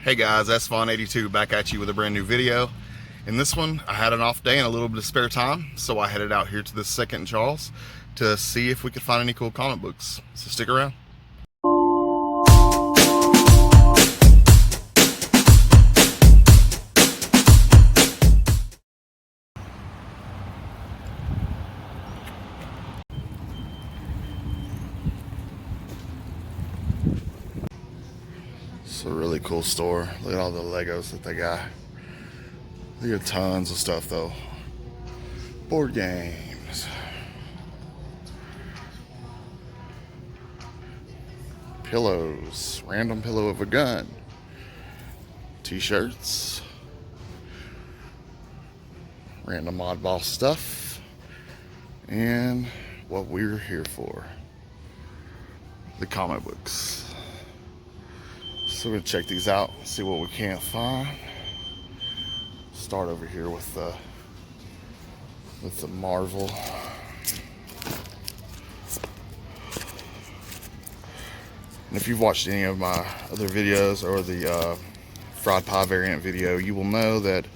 Hey guys, SFawn82 back at you with a brand new video. In this one, I had an off day and a little bit of spare time, so I headed out here to the Second Charles to see if we could find any cool comic books. So stick around. It's a really cool store. Look at all the Legos that they got. They got tons of stuff though. Board games. Pillows. Random pillow of a gun. T-shirts. Random oddball stuff. And what we're here for. The comic books. So we're gonna check these out, see what we can't find. Start over here with the Marvel. And if you've watched any of my other videos or the Fried Pie variant video, you will know that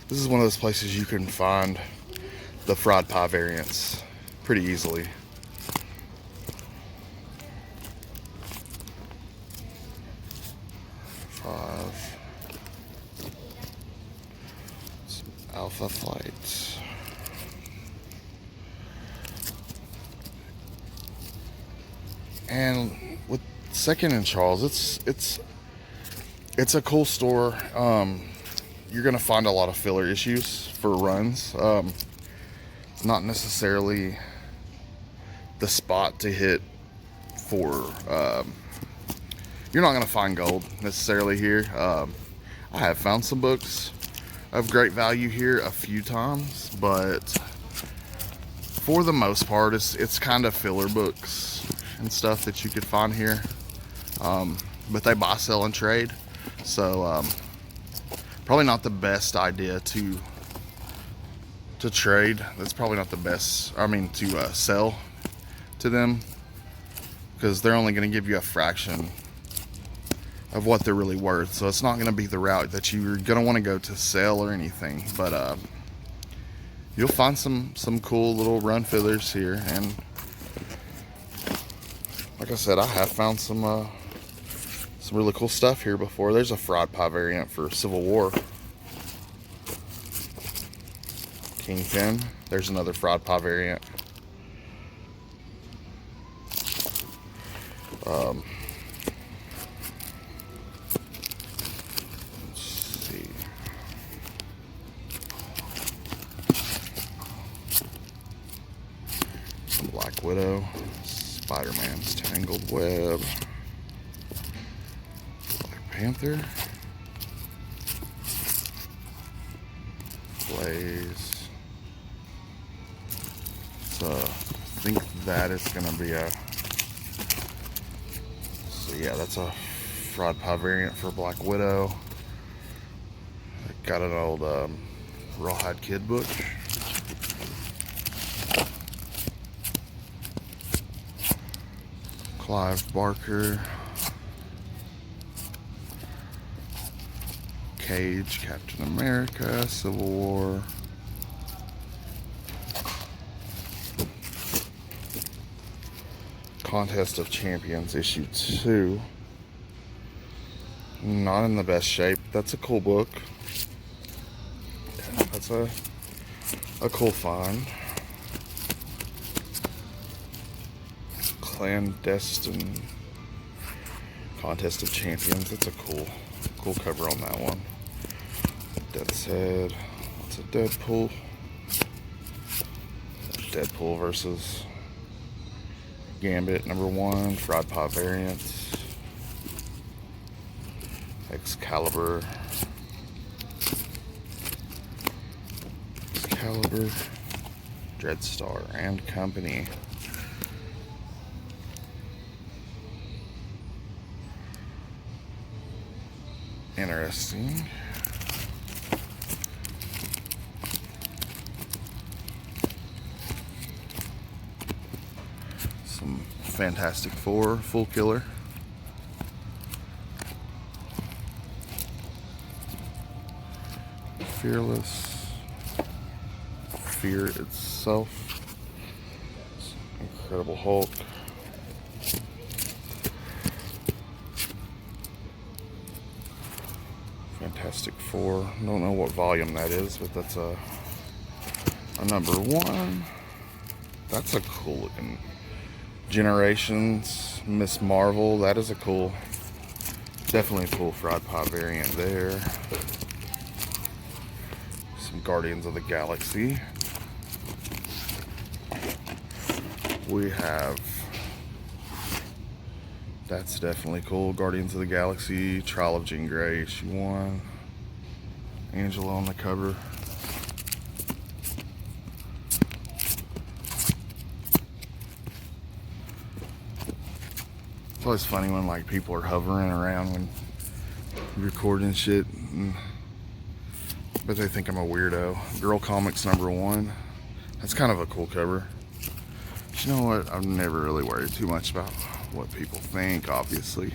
this is one of those places you can find the Fried Pie variants pretty easily. Alpha Flight. And with Second and Charles, it's a cool store. You're gonna find a lot of filler issues for runs. Not necessarily the spot to hit for. You're not gonna find gold necessarily here. I have found some books of great value here a few times, but for the most part it's kind of filler books and stuff that you could find here, but they buy, sell, and trade, so probably not the best idea to trade. That's probably not the best, to sell to them, because they're only going to give you a fraction of what they're really worth. So it's not going to be the route that you're going to want to go to sell or anything, but you'll find some cool little run fillers here. And like I said, I have found some really cool stuff here before. There's a Fried Pie variant for Civil War. Kingpin. There's another Fried Pie variant. Black Widow, Spider-Man's Tangled Web, Black Panther, Blaze. So I think that is going to be so yeah, that's a Fried Pie variant for Black Widow. I got an old Rawhide Kid book. Clive Barker, Cage, Captain America, Civil War, Contest of Champions issue 2. Not in the best shape. That's a cool book. That's a cool find. Clandestine Contest of Champions. That's a cool cover on that one. Death's Head. That's a Deadpool. Deadpool versus Gambit #1. Fried Pie variants. Excalibur. Dreadstar and Company. Interesting. Some Fantastic Four, Full Killer. Fearless. Fear itself. Incredible Hulk. Fantastic Four. Don't know what volume that is, but that's a number 1. That's a cool looking. Generations, Miss Marvel. That is a cool, definitely a cool fried pie variant there. Some Guardians of the Galaxy. We have, that's definitely cool. Guardians of the Galaxy, Trial of Jean Grey, issue 1. Angela on the cover. It's always funny when like people are hovering around when you're recording shit, but they think I'm a weirdo. Girl Comics number 1. That's kind of a cool cover. But you know what? I've never really worried too much about what people think, obviously.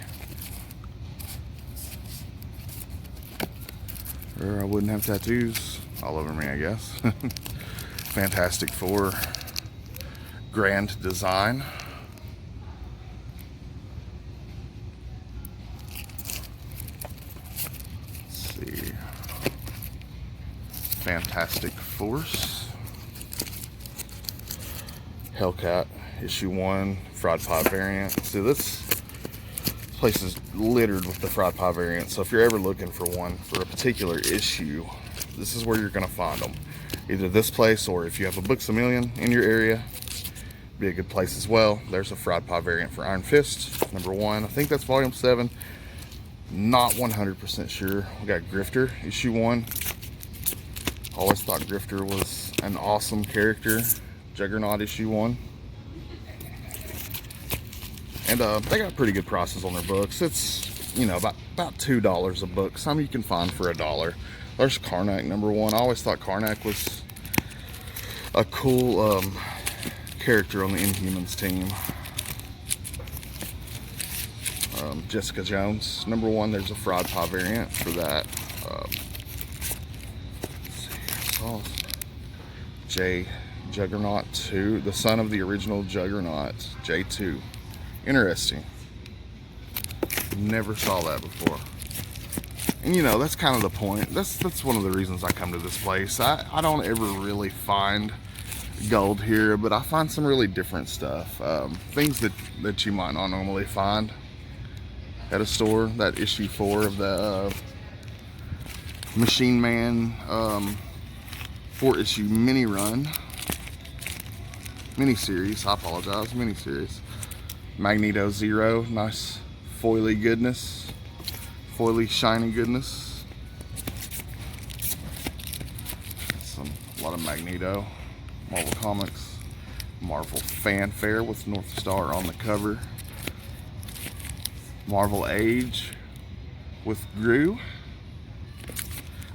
Or I wouldn't have tattoos all over me, I guess. Fantastic Four. Grand design. Let's see. Fantastic Force. Hellcat, issue 1, fried pie variant. See, this place is littered with the fried pie variant, so if you're ever looking for one for a particular issue, this is where you're going to find them. Either this place, or if you have a Books A Million in your area, be a good place as well. There's a fried pie variant for Iron Fist, number 1. I think that's volume 7. Not 100% sure. We got Grifter, issue 1. Always thought Grifter was an awesome character. Juggernaut, issue 1. And they got pretty good prices on their books. It's, you know, about $2 a book. Some you can find for $1. There's Karnak, number 1. I always thought Karnak was a cool character on the Inhumans team. Jessica Jones, number 1. There's a fried pie variant for that. Let's see, Juggernaut 2, the son of the original Juggernaut, J2. Interesting. Never saw that before. And you know, that's kind of the point. That's one of the reasons I come to this place. I don't ever really find gold here, but I find some really different stuff. Things that you might not normally find at a store. That issue 4 of the Machine Man 4-issue mini run. Miniseries, I apologize, miniseries. Magneto Zero, nice foily goodness. Foily shiny goodness. A lot of Magneto. Marvel Comics. Marvel Fanfare with North Star on the cover. Marvel Age with Gru.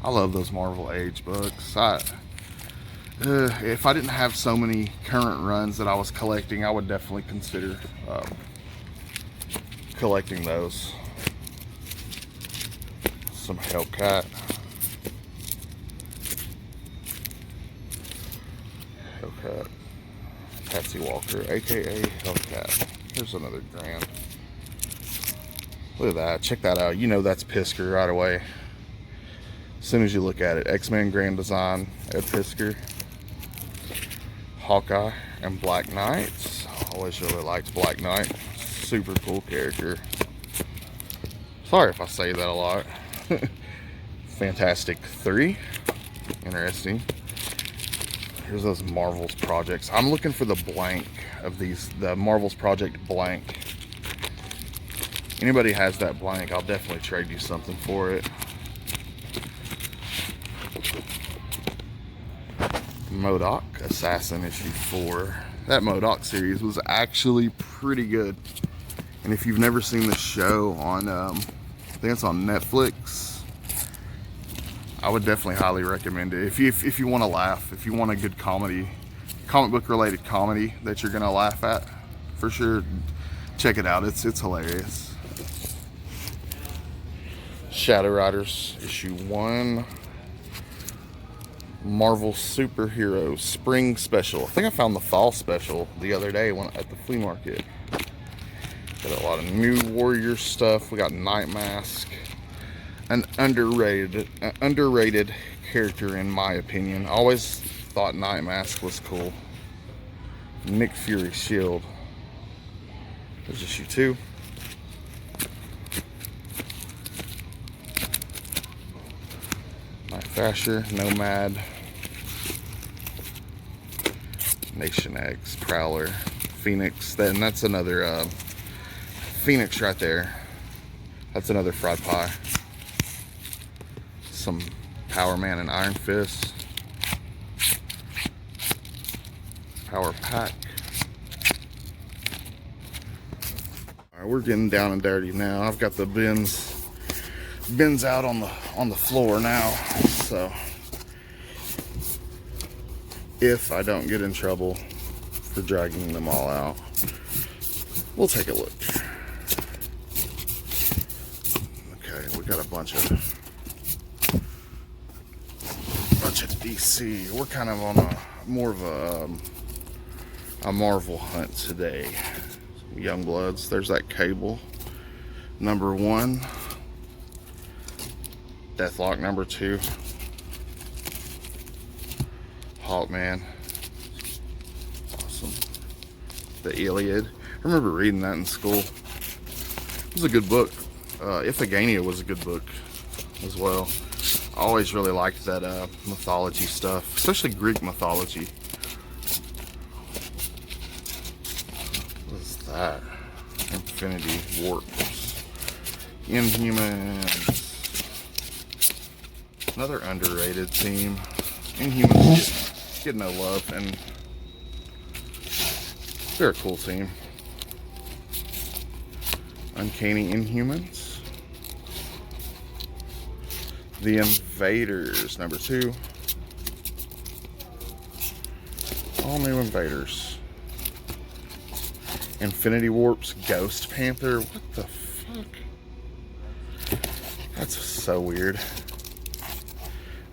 I love those Marvel Age books. If I didn't have so many current runs that I was collecting, I would definitely consider collecting those. Some Hellcat. Patsy Walker, aka Hellcat. Here's another Grand. Look at that. Check that out. You know that's Pisker right away. As soon as you look at it. X-Men Grand Design, Ed Pisker. Hawkeye and Black Knight. Always really liked Black Knight. Super cool character. Sorry if I say that a lot. Fantastic 3. Interesting. Here's those Marvel's projects. I'm looking for the blank of these, the Marvel's Project blank. Anybody has that blank, I'll definitely trade you something for it. MODOK Assassin issue 4. That MODOK series was actually pretty good. And if you've never seen the show on, I think it's on Netflix, I would definitely highly recommend it. If you want to laugh, if you want a good comedy, comic book related comedy that you're gonna laugh at, for sure, check it out. It's hilarious. Shadow Riders issue 1. Marvel Superhero Spring Special. I think I found the fall special the other day at the flea market. Got a lot of new Warrior stuff. We got Night Mask, an underrated character in my opinion. I always thought Night Mask was cool. Nick Fury shield. There's issue 2. Night Fasher, Nomad, Nation X, Prowler, Phoenix. Then that's another Phoenix right there. That's another fried pie. Some Power Man and Iron Fist. Power Pack. Alright, we're getting down and dirty now. I've got the bins out on the floor now, so if I don't get in trouble for dragging them all out, we'll take a look. Okay, we got a bunch of DC. We're kind of on more of a Marvel hunt today. Youngbloods. There's that Cable, number 1. Deathlock, number 2. Hawkman. Awesome. The Iliad. I remember reading that in school. It was a good book. Iphigenia was a good book as well. I always really liked that mythology stuff, especially Greek mythology. What is that? Infinity Warps. Inhumans. Another underrated team. Inhumans get no love, and they're a cool team. Uncanny Inhumans. The Invaders, number 2. All new Invaders. Infinity Warps, Ghost Panther. What the fuck? That's so weird.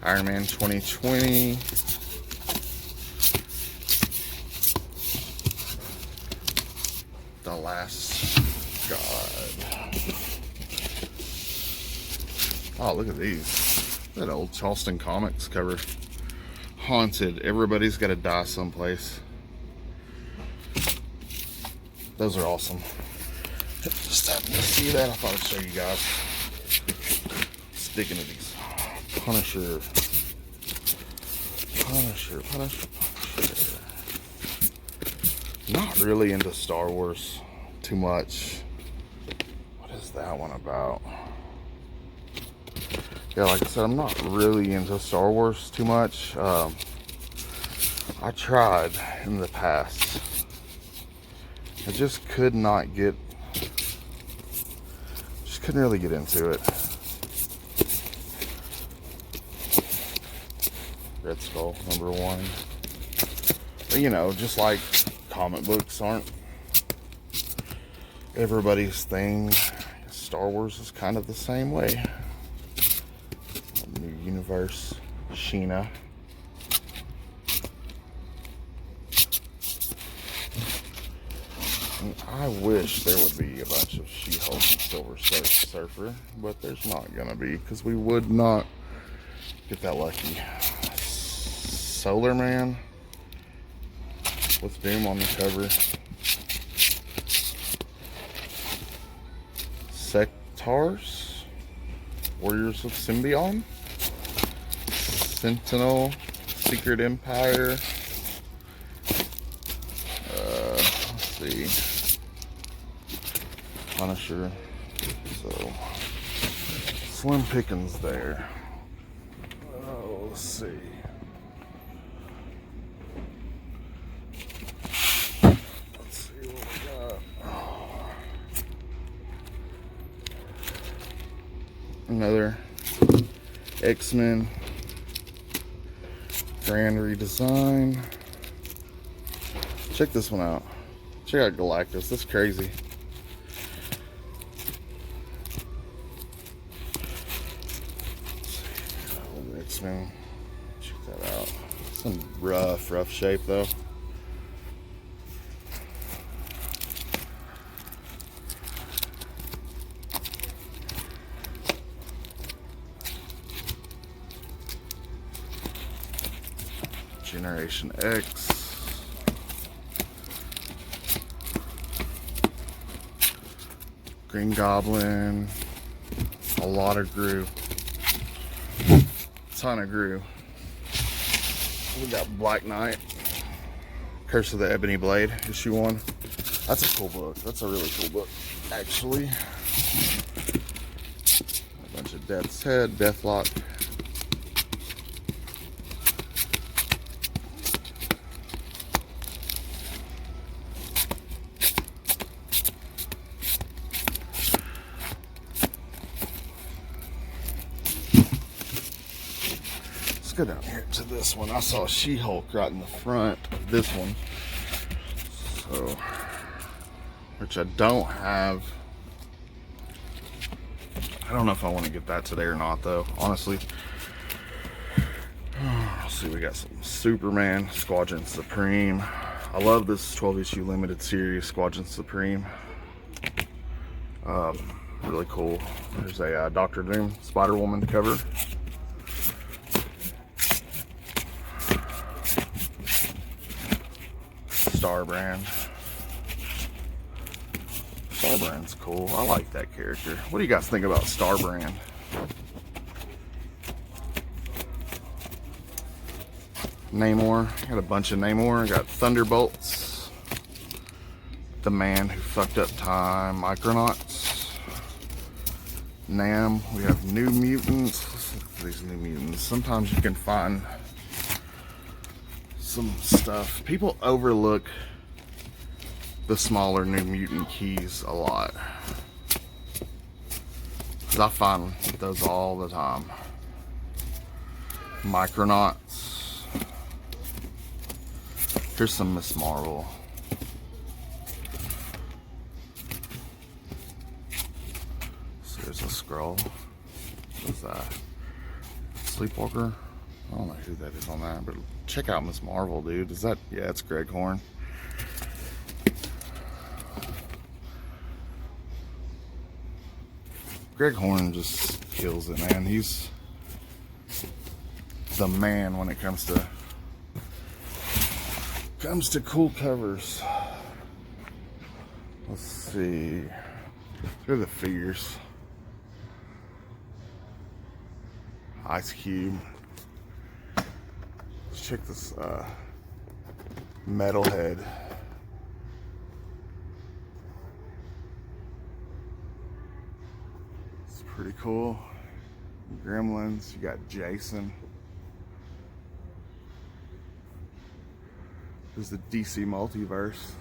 Iron Man 2020. The Last God. Oh, look at these. That old Charleston Comics cover. Haunted. Everybody's got to die someplace. Those are awesome. Just happened to see that. I thought I'd show you guys. Sticking to these. Punisher. Not really into Star Wars too much. What is that one about? Yeah, like I said, I'm not really into Star Wars too much. I tried in the past. I just couldn't really get into it. Red Skull, number 1. But, you know, just like comic books aren't everybody's thing, Star Wars is kind of the same way. New Universe, Sheena. And I wish there would be a bunch of She-Hulk and Silver Surfer, but there's not gonna be, because we would not get that lucky. Solar Man with Doom on the cover. Sectars, Warriors of Symbion. Sentinel, Secret Empire. Let's see. Punisher. So slim pickings there. Oh, let's see. Let's see what we got. Another X-Men grand redesign. Check this one out. Check out Galactus. That's crazy. X-Men. Check Check that out. It's in rough shape though. Generation X. Green Goblin. A lot of Gru. Ton of Gru. We got Black Knight. Curse of the Ebony Blade, issue 1. That's a cool book. That's a really cool book, actually. A bunch of Death's Head, Deathlock. Go down here to this one. I saw She-Hulk right in the front of this one. So, which I don't have. I don't know if I want to get that today or not though, honestly. Let's see, we got some Superman, Squadron Supreme. I love this 12-issue limited series, Squadron Supreme. Really cool. There's a Doctor Doom, Spider-Woman cover. Starbrand's cool. I like that character. What do you guys think about Starbrand? Namor. Got a bunch of Namor. Got Thunderbolts. The Man Who Fucked Up Time. Micronauts. Nam. We have New Mutants. Let's look at these New Mutants. Sometimes you can find some stuff. People overlook the smaller New Mutant keys a lot. 'Cause I find those all the time. Micronauts. Here's some Miss Marvel. So there's a scroll. What's that? Sleepwalker? I don't know who that is on that, but check out Miss Marvel, dude. Is that, yeah, it's Greg Horn. Greg Horn just kills it, man. He's the man when it comes to cool covers. Let's see. Here are the figures. Ice Cube. Let's check this Metalhead. It's pretty cool. Gremlins. You got Jason. This is the DC multiverse.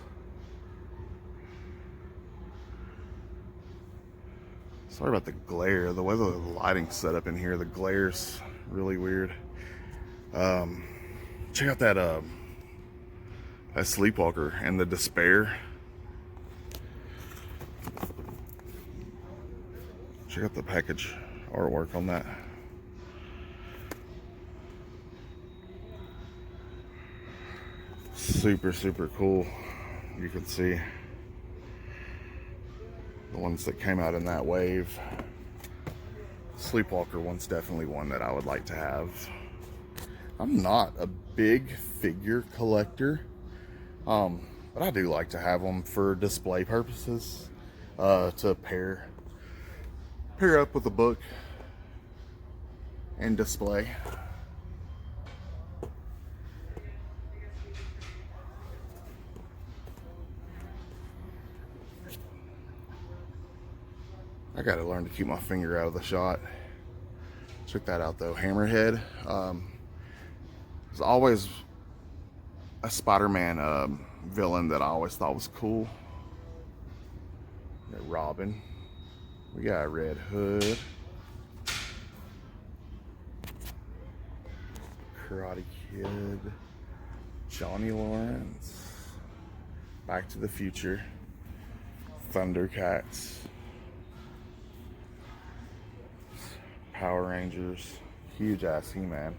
Sorry about the glare. The way the lighting's set up in here, the glare's really weird. Check out that Sleepwalker and the Despair. Check out the package artwork on that. Super, super cool. You can see the ones that came out in that wave. Sleepwalker one's definitely one that I would like to have. I'm not a big figure collector, but I do like to have them for display purposes, to pair up with a book and display. I gotta learn to keep my finger out of the shot. Check that out though. Hammerhead. There's always a Spider-Man villain that I always thought was cool. We got Robin. We got Red Hood. Karate Kid. Johnny Lawrence. Back to the Future. Thundercats. Power Rangers. Huge ass He-Man.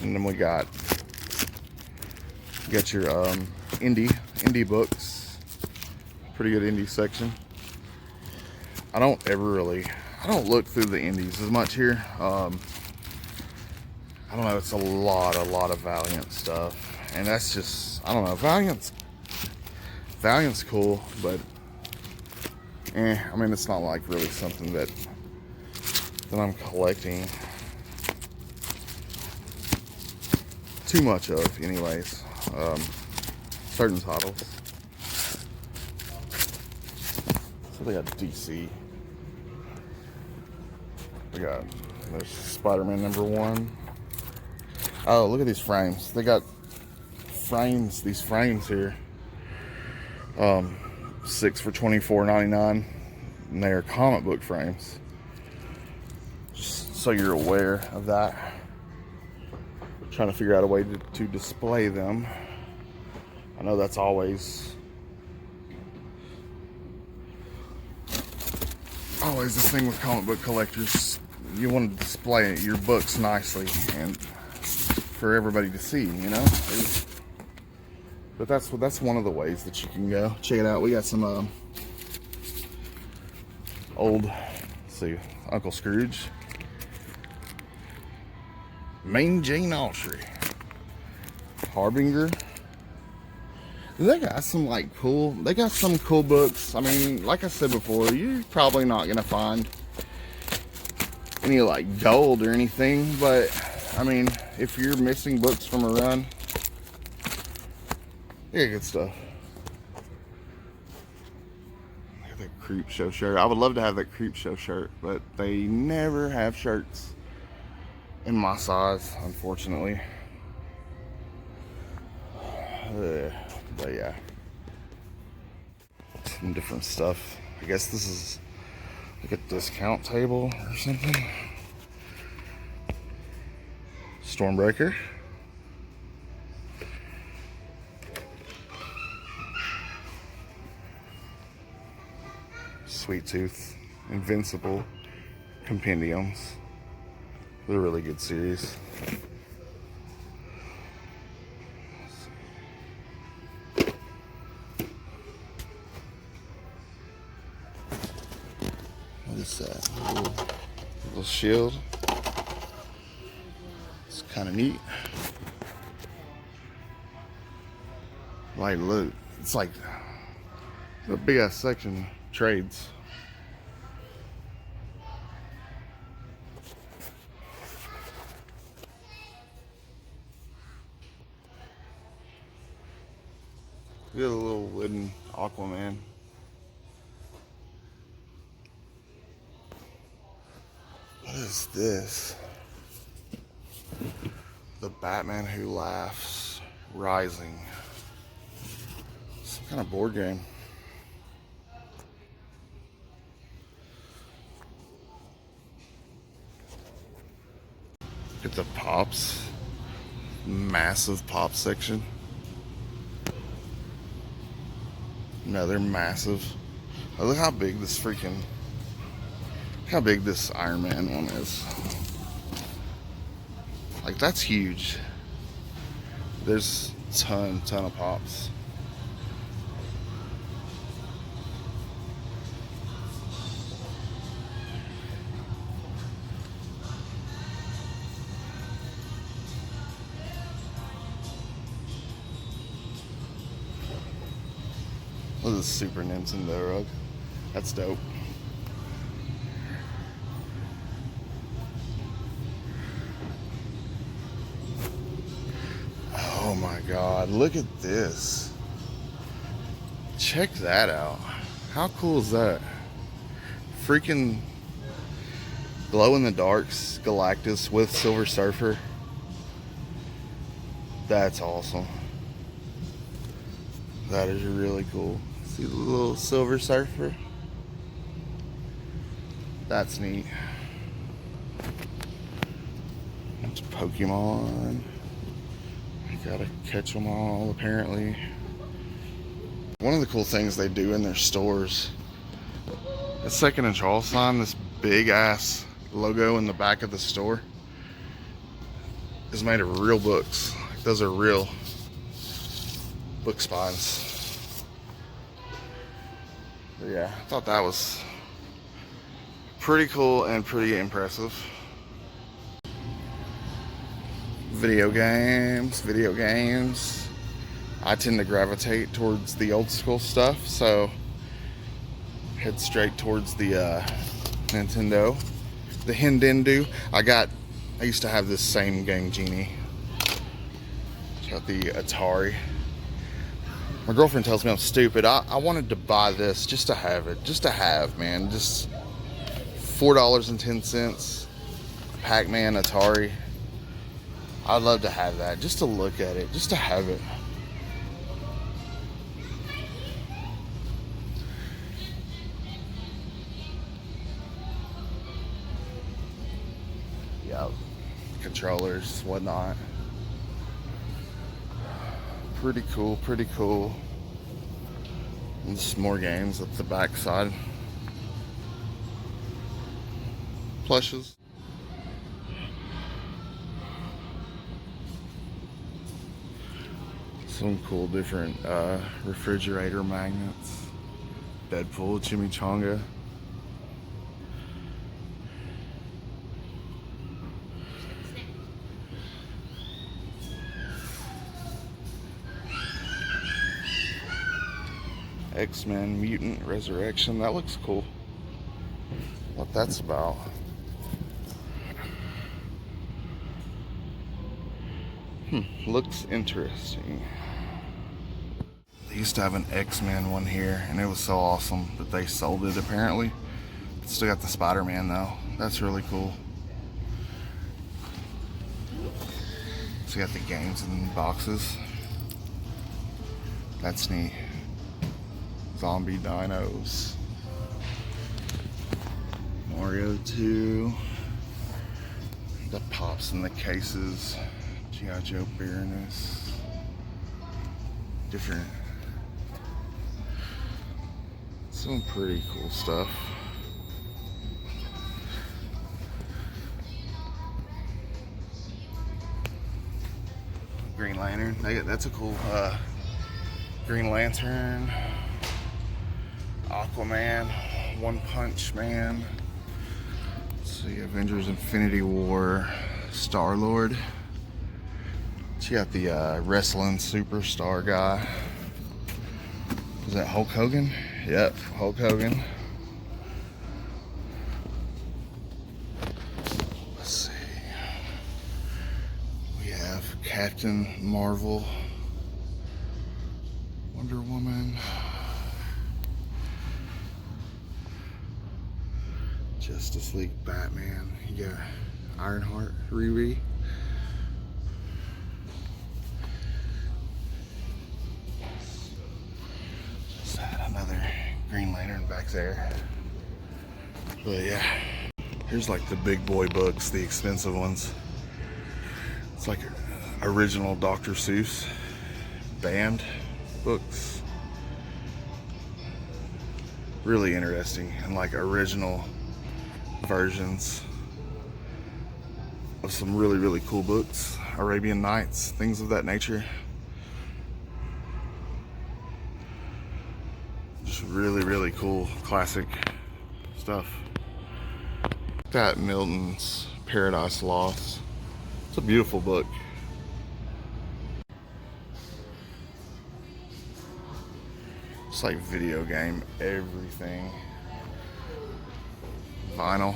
And then we got your indie books. Pretty good indie section. I don't look through the indies as much here. I don't know, it's a lot of Valiant stuff. And that's just, I don't know, Valiant's cool, but I mean, it's not like really something that I'm collecting too much of anyways. Certain titles. So they got DC. There's Spider-Man #1. Oh, look at these frames. They got these frames here. 6 for $24.99. And they're comic book frames. Just so you're aware of that. Trying to figure out a way to display them. I know that's always this thing with comic book collectors. You want to display your books nicely and for everybody to see, you know. But that's one of the ways that you can go. Check it out. We got some old, let's see, Uncle Scrooge. Main Jane Autry. Harbinger. They got some cool books. I mean, like I said before, you're probably not gonna find any like gold or anything, but I mean, if you're missing books from a run, yeah, good stuff. Look at that Creep Show shirt. I would love to have that Creep Show shirt, but they never have shirts in my size, unfortunately. But yeah, some different stuff. I guess this is like a discount table or something. Stormbreaker. Sweet Tooth. Invincible compendiums. They're a really good series. What is that? Little shield. It's kind of neat. Like, look, it's like a big ass section. Trades. Look at the little wooden Aquaman. What is this? The Batman Who Laughs Rising. Some kind of board game. Look at the pops. Massive pop section. No, they're massive. Oh, look how big this Iron Man one is. Like, that's huge. There's a ton of pops. Look at this Super Nintendo rug. That's dope. Oh my God, look at this. Check that out. How cool is that? Freaking glow-in-the-darks Galactus with Silver Surfer. That's awesome. That is really cool. See the little Silver Surfer? That's neat. It's Pokemon. You gotta catch them all, apparently. One of the cool things they do in their stores, the Second and Charles sign, this big ass logo in the back of the store. is made of real books. Those are real book spines. But yeah, I thought that was pretty cool and pretty impressive. Video games. I tend to gravitate towards the old school stuff, so head straight towards the Nintendo. The Hindendu. I used to have this same Game Genie. Got the Atari. My girlfriend tells me I'm stupid. I wanted to buy this just to have it. Just to have, man. Just $4.10. Pac-Man, Atari. I'd love to have that. Just to look at it. Just to have it. Yep. Controllers, whatnot. Pretty cool, pretty cool. And just more games at the back side. Plushes. Some cool different refrigerator magnets. Deadpool, chimichanga. X-Men Mutant Resurrection. That looks cool. What that's about. Looks interesting. They used to have an X-Men one here, and it was so awesome that they sold it apparently. Still got the Spider-Man though. That's really cool. So you got the games in boxes. That's neat. Zombie dinos. Mario 2. The pops in the cases. G.I. Joe Baroness. Different. Some pretty cool stuff. Green Lantern. That's a cool Green Lantern. Aquaman. One Punch Man. Let's see. Avengers Infinity War. Star-Lord. You got the wrestling superstar guy. Is that Hulk Hogan? Yep, Hulk Hogan. Let's see. We have Captain Marvel, Wonder Woman, Justice League, Batman. You got Ironheart, Riri. Another Green Lantern back there. But yeah, here's like the big boy books, the expensive ones. It's like original Dr. Seuss banned books. Really interesting, and like original versions of some really, really cool books. Arabian Nights, things of that nature. Really, really cool classic stuff. Got Milton's Paradise Lost. It's a beautiful book. It's like video game everything. Vinyl.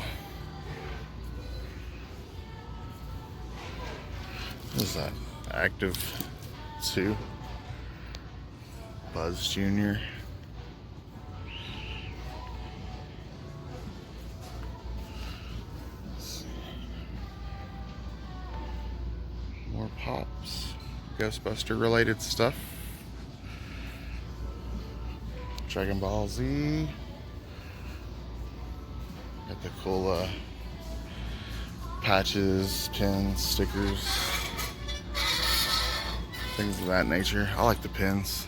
What is that? Active 2. Buzz Jr. More pops, Ghostbuster related stuff. Dragon Ball Z. Got the cool patches, pins, stickers, things of that nature. I like the pins.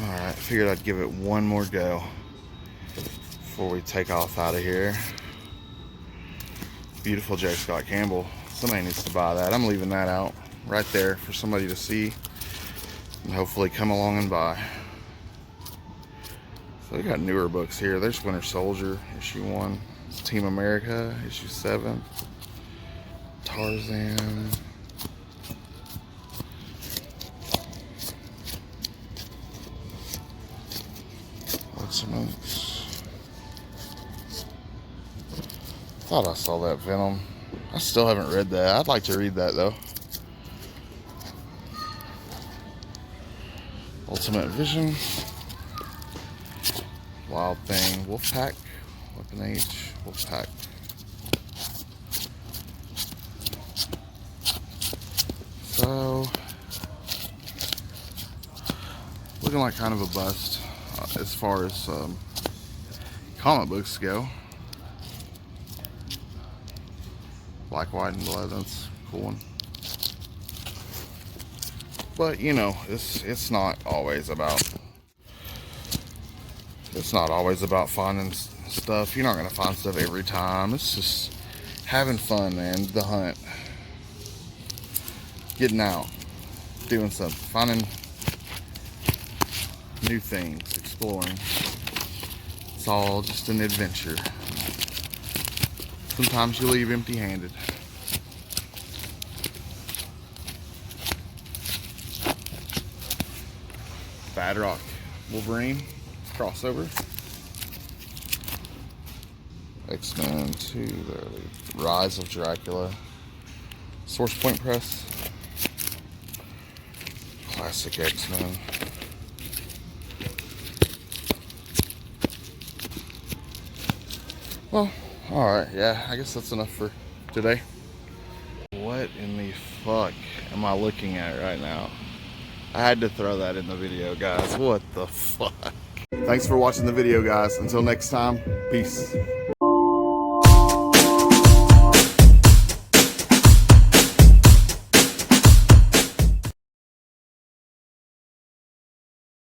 Alright, figured I'd give it one more go. before we take off out of here. Beautiful J. Scott Campbell. Somebody needs to buy that. I'm leaving that out right there for somebody to see and hopefully come along and buy. So we got newer books here. There's Winter Soldier, issue 1. Team America, issue 7. Tarzan. Ultimates. Thought I saw that Venom. I still haven't read that. I'd like to read that though. Ultimate Vision. Wild Thing. Wolfpack. Weapon Age. Wolfpack. So, looking like kind of a bust as far as comic books go. Black, White, and Blood, that's a cool one. But you know, it's not always about finding stuff. You're not gonna find stuff every time. It's just having fun, man. The hunt, getting out, doing something, finding new things, exploring. It's all just an adventure. Sometimes you leave empty-handed. Bad Rock Wolverine crossover. X-Men 2, the Rise of Dracula. Source Point Press. Classic X-Men. Well, alright, yeah, I guess that's enough for today. What in the fuck am I looking at right now? I had to throw that in the video, guys. What the fuck? Thanks for watching the video, guys. Until next time, peace.